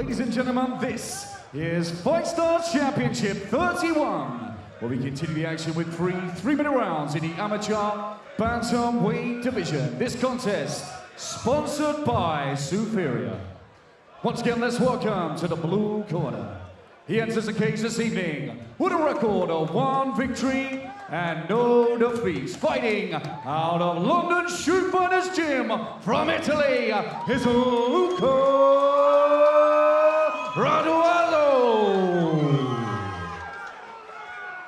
Ladies and gentlemen, this is FIGHTSTAR Championship 31, where we continue the action with three-minute rounds in the amateur Bantamweight division. This contest, sponsored by Superior. Once again, let's welcome to the blue corner. He enters the cage this evening with a record of 1 victory and no defeats. Fighting out of London Shoot Fighters Gym from Italy is Luca Raduazzo.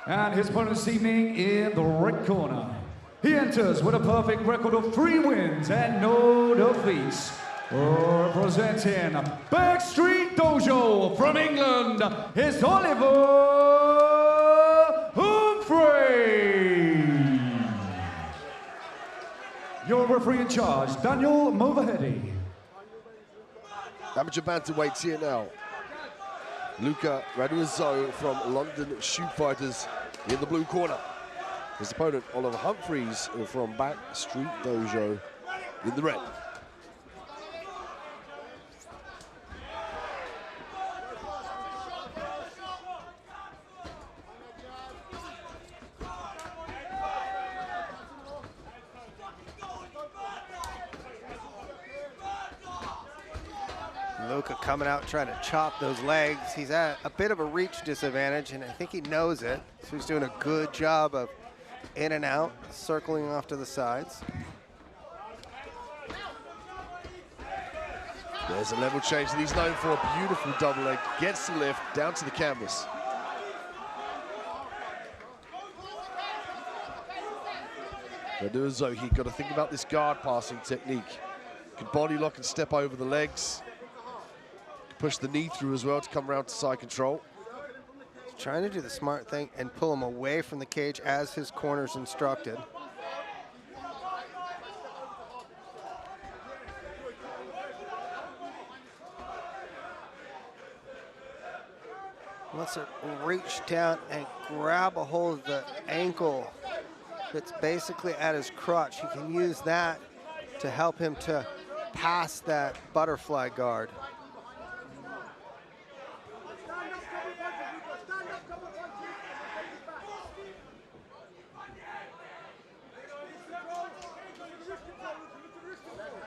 And his opponent this evening in the red corner. He enters with a perfect record of 3 wins and no defeats. Representing Backstreet Dojo from England is Humphreys. Your referee in charge, Daniel Movahedi. Amateur bantamweights here now. Luca Raduazzo from London Shoot Fighters in the blue corner. His opponent, Oliver Humphreys from Backstreet Dojo in the red. Luca coming out trying to chop those legs. He's at a bit of a reach disadvantage, and I think he knows it. So he's doing a good job of in and out, circling off to the sides. There's a level change that he's known for, a beautiful double leg. Gets the lift down to the canvas. Raduazzo, he got to think about this guard passing technique. Could body lock and step over the legs. Push the knee through as well to come around to side control. He's trying to do the smart thing and pull him away from the cage as his corner's instructed. Wants to reach down and grab a hold of the ankle that's basically at his crotch. He can use that to help him to pass that butterfly guard.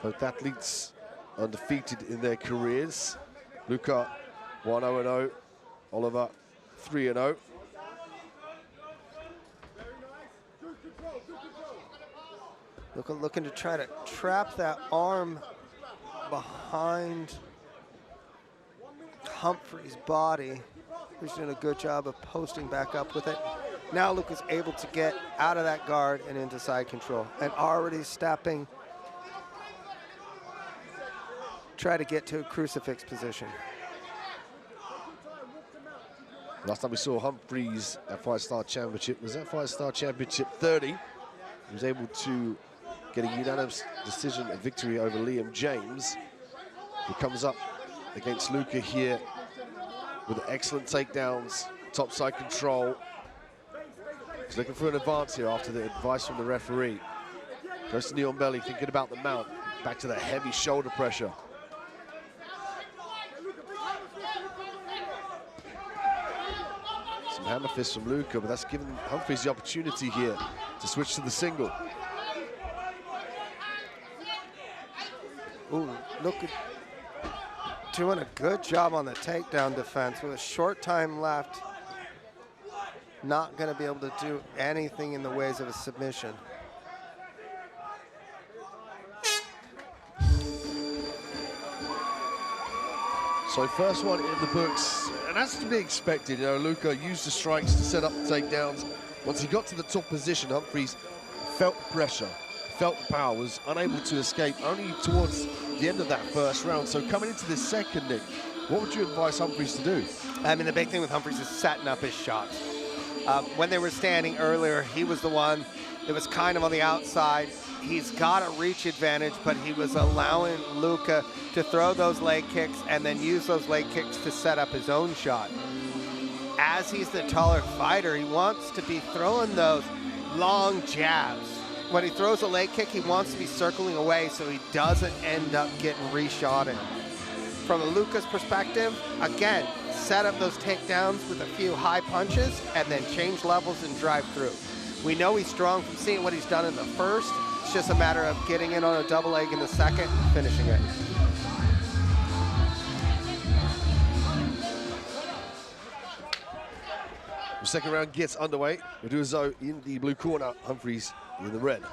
Both athletes undefeated in their careers. Luca 1-0-0, Oliver 3-0. Luca looking to try to trap that arm behind Humphreys' body. He's doing a good job of posting back up with it. Now Luca's able to get out of that guard and into side control, and already stepping, try to get to a crucifix position. Last time we saw Humphreys at FIGHTSTAR Championship was at FIGHTSTAR Championship 30. He was able to get a unanimous decision, a victory over Liam James. He comes up against Luca here with excellent takedowns, top side control. He's looking for an advance here after the advice from the referee. Goes to knee on belly, thinking about the mount. Back to the heavy shoulder pressure. Some hammer fists from Luca, but that's given Humphreys the opportunity here to switch to the single. Ooh, Luca doing a good job on the takedown defense with a short time left. Not going to be able to do anything in the ways of a submission. So first one in the books, and that's to be expected. You know, Luca used the strikes to set up the takedowns. Once he got to the top position, Humphreys felt the pressure, felt the power, was unable to escape only towards the end of that first round. So coming into this second, Nick, what would you advise Humphreys to do? I mean, the big thing with Humphreys is setting up his shots. When they were standing earlier, he was the one that was kind of on the outside. He's got a reach advantage, but he was allowing Luca to throw those leg kicks and then use those leg kicks to set up his own shot. As he's the taller fighter, he wants to be throwing those long jabs. When he throws a leg kick, he wants to be circling away so he doesn't end up getting reshotted. from a Luca's perspective, again, set up those takedowns with a few high punches and then change levels and drive through. We know he's strong from seeing what he's done in the first. It's just a matter of getting in on a double leg in the second and finishing it. The second round gets underway. Raduazzo in the blue corner, Humphreys in the red.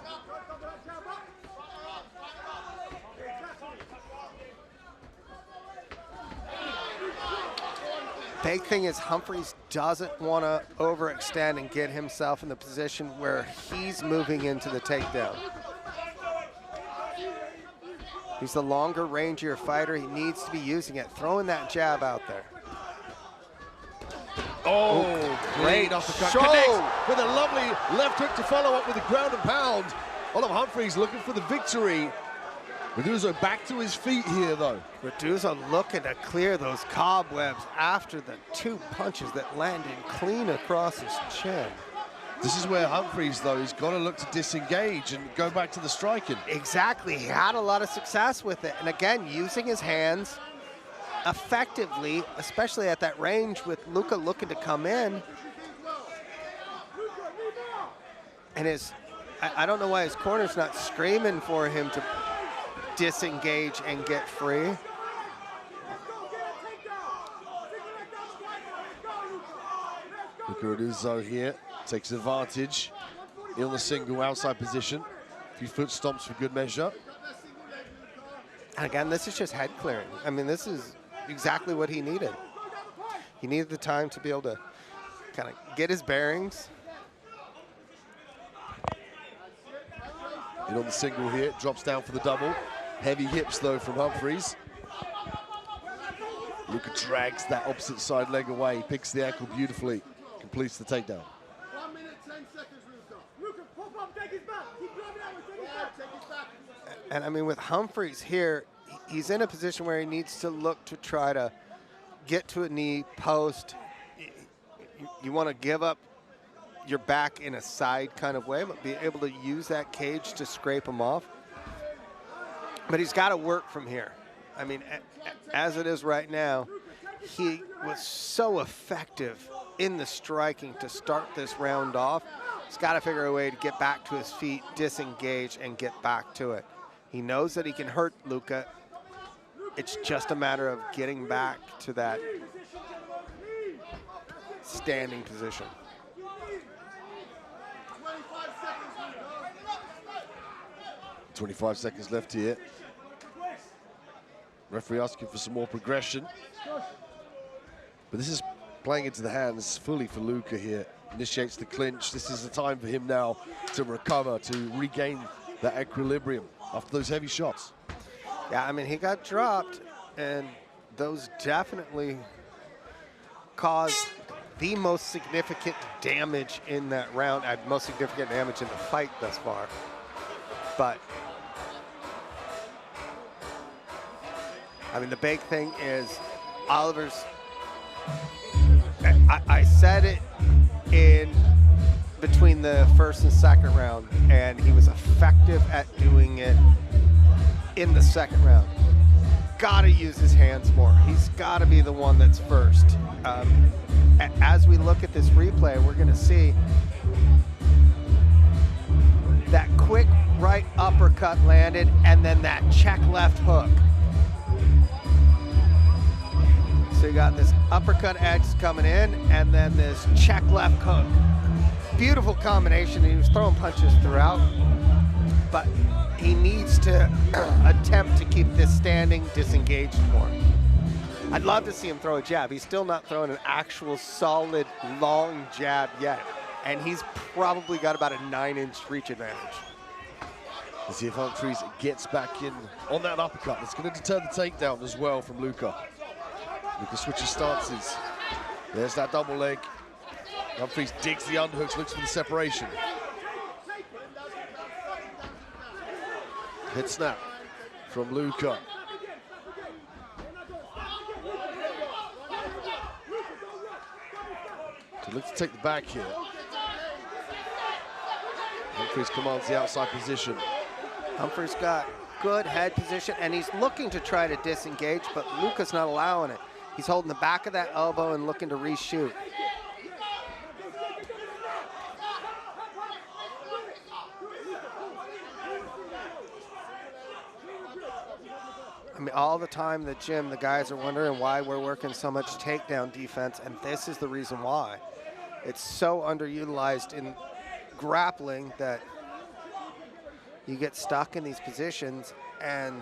Big thing is Humphreys doesn't want to overextend and get himself in the position where he's moving into the takedown. He's the longer, rangier fighter. He needs to be using it, throwing that jab out there. Oh, great uppercut. Connects with a lovely left hook to follow up with a ground and pound. Oliver Humphreys looking for the victory. Raduazzo back to his feet here, though. Raduazzo looking to clear those cobwebs after the two punches that landed clean across his chin. This is where Humphreys, though, he's got to look to disengage and go back to the striking. Exactly. He had a lot of success with it. And again, using his hands effectively, especially at that range with Luca looking to come in. And I don't know why his corner's not screaming for him to disengage and get free. Luca Raduazzo here takes advantage in the single outside position. A few foot stomps for good measure. And again, this is just head clearing. I mean, this is exactly what he needed. He needed the time to be able to kind of get his bearings. In on the single here, drops down for the double. Heavy hips, though, from Humphreys. Luca drags that opposite side leg away, picks the ankle beautifully, completes the takedown. 1 minute, 10 seconds, Luca. Luca, pop up, take his back. Keep driving that way, take his back. And I mean, with Humphreys here, he's in a position where he needs to look to try to get to a knee post. You want to give up your back in a side kind of way, but be able to use that cage to scrape him off. But he's got to work from here. I mean, as it is right now, he was so effective in the striking to start this round off. He's got to figure a way to get back to his feet, disengage, and get back to it. He knows that he can hurt Luca. It's just a matter of getting back to that standing position. 25 seconds left here. Referee asking for some more progression. But this is playing into the hands fully for Luca here. Initiates the clinch. This is the time for him now to recover, to regain that equilibrium after those heavy shots. Yeah, I mean, he got dropped, and those definitely caused the most significant damage in that round, most significant damage in the fight thus far. But I mean, the big thing is Oliver's, I said it in between the first and second round, and he was effective at doing it in the second round. Gotta use his hands more. He's gotta be the one that's first. As we look at this replay, we're gonna see that quick right uppercut landed, and then that check left hook. So you got this uppercut edge coming in, and then this check left hook. Beautiful combination. He was throwing punches throughout, but he needs to attempt to keep this standing disengaged more. I'd love to see him throw a jab. He's still not throwing an actual solid long jab yet, and he's probably got about a 9-inch reach advantage. Let's see if Humphreys gets back in on that uppercut. It's going to deter the takedown as well from Luca. Luca switches stances. There's that double leg. Humphreys digs the underhooks, looks for the separation. Head snap from Luca. To look to take the back here. Humphreys commands the outside position. Humphreys got good head position, and he's looking to try to disengage, but Luca's not allowing it. He's holding the back of that elbow and looking to reshoot. I mean, all the time in the gym, the guys are wondering why we're working so much takedown defense, and this is the reason why. It's so underutilized in grappling that you get stuck in these positions, and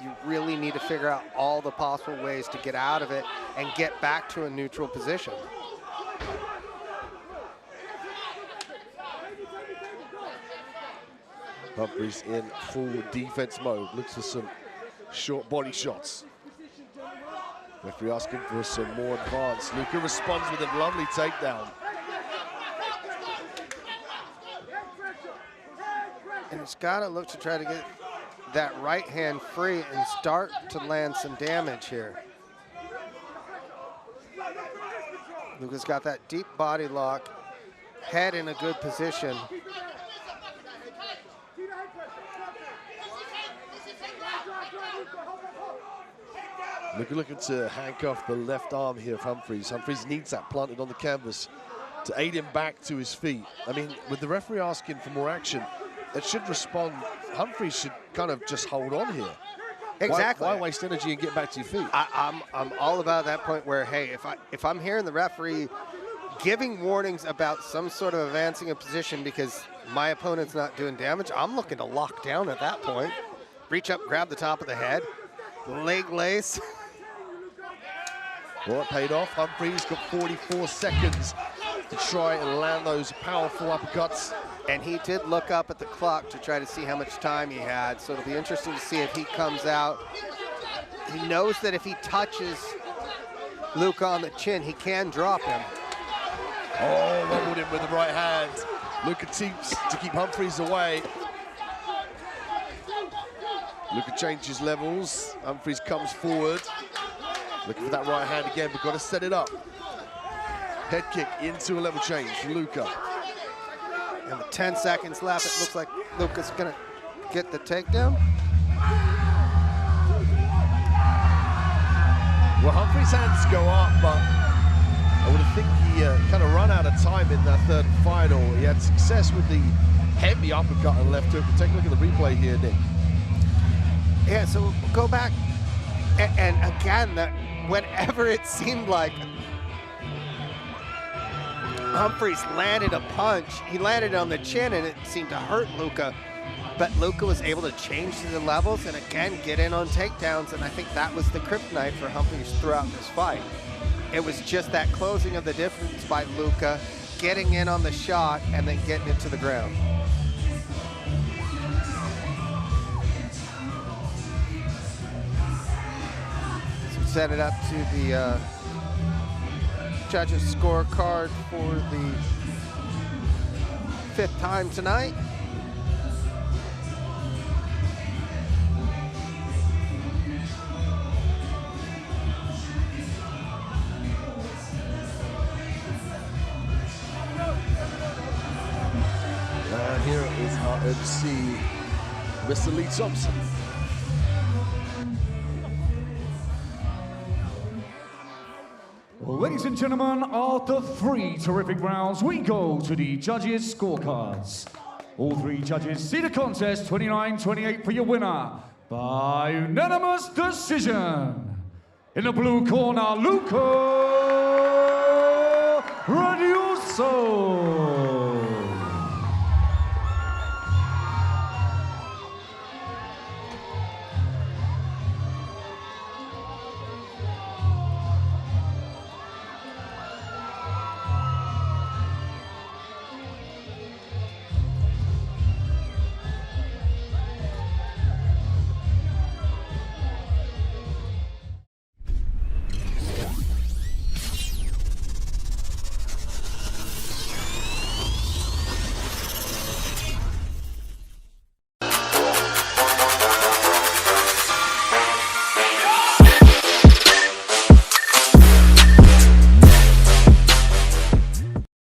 you really need to figure out all the possible ways to get out of it and get back to a neutral position. Humphreys in full defense mode, looks for some short body shots. Referee asking for some more advance. Luca responds with a lovely takedown. And he's got to look to try to get that right hand free and start to land some damage here. Luca's got that deep body lock, head in a good position. Luca looking to handcuff the left arm here of Humphreys. Humphreys needs that planted on the canvas to aid him back to his feet. I mean, with the referee asking for more action, it should respond. Humphreys should kind of just hold on here. Exactly. Why waste energy and get back to your feet? I'm all about that point where, hey, if I'm hearing the referee giving warnings about some sort of advancing a position because my opponent's not doing damage, I'm looking to lock down at that point. Reach up, grab the top of the head, leg lace. Well, it paid off. Humphreys got 44 seconds to try and land those powerful uppercuts. And he did look up at the clock to try to see how much time he had. So it'll be interesting to see if he comes out. He knows that if he touches Luca on the chin, he can drop him. Oh, wobbled him with the right hand. Luca attempts to keep Humphreys away. Luca changes levels. Humphreys comes forward. Looking for that right hand again, but got to set it up. Head kick into a level change for Luca. And with 10 seconds left, it looks like Luca's gonna get the takedown. Well, Humphreys' hands go up, but I would think he kind of run out of time in that third and final. He had success with the heavy uppercut and left hook. Take a look at the replay here, Nick. Yeah, so we'll go back, and again, that whenever it seemed like Humphreys landed a punch, he landed on the chin and it seemed to hurt Luca, but Luca was able to change to the levels and again get in on takedowns, and I think that was the kryptonite for Humphreys throughout this fight. It was just that closing of the difference by Luca, getting in on the shot and then getting it to the ground. So set it up to the judges' scorecard for the 5th time tonight. And here is our MC, Mr. 𝗙𝗚𝗚𝗏𝗡𝗏𝗡. Ladies and gentlemen, after 3 terrific rounds, we go to the judges' scorecards. All 3 judges see the contest 29-28 for your winner by unanimous decision. In the blue corner, Luca Raduazzo.